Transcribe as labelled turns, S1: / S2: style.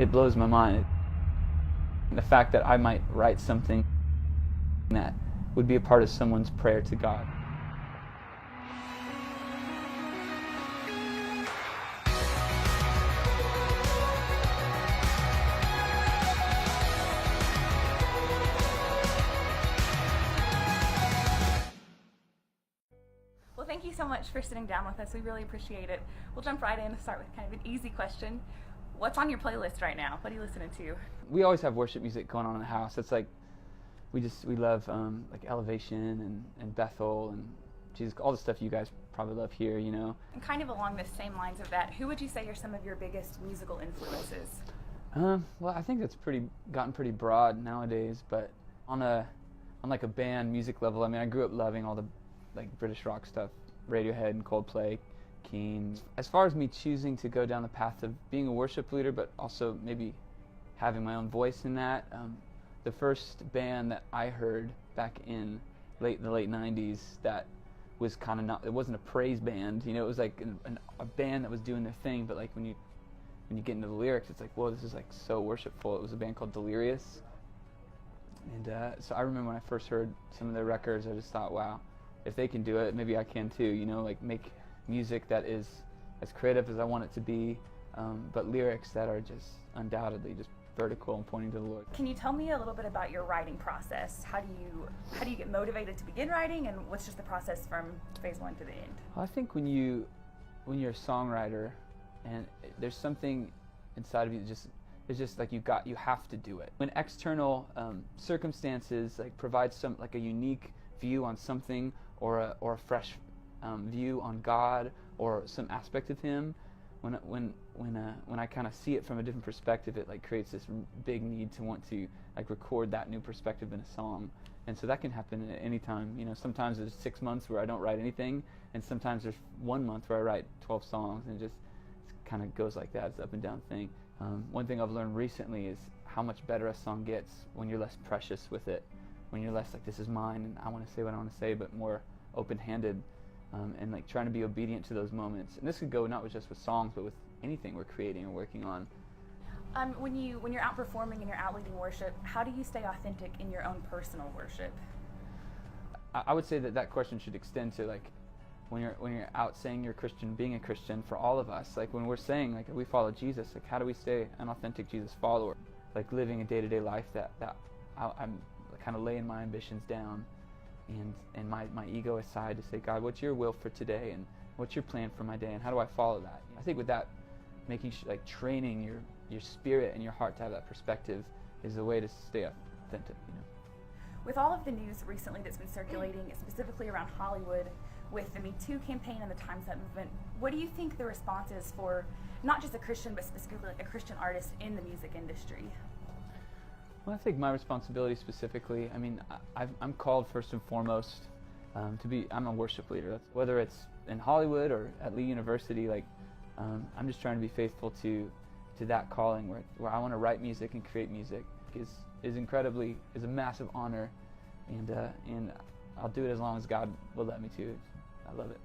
S1: it blows my mind. The fact that I might write something that would be a part of someone's prayer to God.
S2: Well, thank you so much for sitting down with us. We really appreciate it. We'll jump right in and start with kind of an easy question. What's on your playlist right now? What are you listening to?
S1: We always have worship music going on in the house. It's like we love like Elevation and Bethel and Jesus, all the stuff you guys probably love here, you know.
S2: And kind of along the same lines of that, who would you say are some of your biggest musical influences?
S1: Well, I think that's gotten pretty broad nowadays, but on like a band music level, I mean, I grew up loving all the like British rock stuff, Radiohead and Coldplay, Keane. As far as me choosing to go down the path of being a worship leader, but also maybe having my own voice in that, the first band that I heard back in the late 90s that was kind of not, it wasn't a praise band, you know, it was like a band that was doing their thing, but like when you get into the lyrics, it's like, whoa, this is like so worshipful. It was a band called Delirious. And so I remember when I first heard some of their records, I just thought, wow, if they can do it, maybe I can too, you know, like make music that is as creative as I want it to be, but lyrics that are just undoubtedly just vertical and pointing to the Lord.
S2: Can you tell me a little bit about your writing process? How do you get motivated to begin writing, and what's just the process from phase one to the end?
S1: Well, I think when you're a songwriter and there's something inside of you it's just like you have to do it. When external circumstances like provide some like a unique view on something or a fresh view on God or some aspect of Him, when I kind of see it from a different perspective, it like creates this big need to want to like record that new perspective in a song. And so that can happen at any time. You know, sometimes there's 6 months where I don't write anything, and sometimes there's 1 month where I write 12 songs, and it kind of goes like that. It's an up and down thing. One thing I've learned recently is how much better a song gets when you're less precious with it, when you're less like, this is mine and I want to say what I want to say, but more open-handed, and like trying to be obedient to those moments. And this could go not just with songs, but with anything we're creating or working on.
S2: When you're out performing and you're out leading worship, how do you stay authentic in your own personal worship?
S1: I would say that question should extend to like when you're out saying you're a Christian, being a Christian for all of us. Like when we're saying like we follow Jesus, like how do we stay an authentic Jesus follower? Like living a day-to-day life that I'm kind of laying my ambitions down and my ego aside to say, God, what's your will for today, and what's your plan for my day, and how do I follow that? I think with that, making like training your spirit and your heart to have that perspective is the way to stay authentic, you know.
S2: With all of the news recently that's been circulating, specifically around Hollywood, with the Me Too campaign and the Time's Up movement, what do you think the response is for not just a Christian, but specifically like a Christian artist in the music industry?
S1: Well, I think my responsibility specifically, I mean, I'm called first and foremost I'm a worship leader. Whether it's in Hollywood or at Lee University, like I'm just trying to be faithful to that calling where I want to write music and create music is a massive honor, and I'll do it as long as God will let me to. I love it.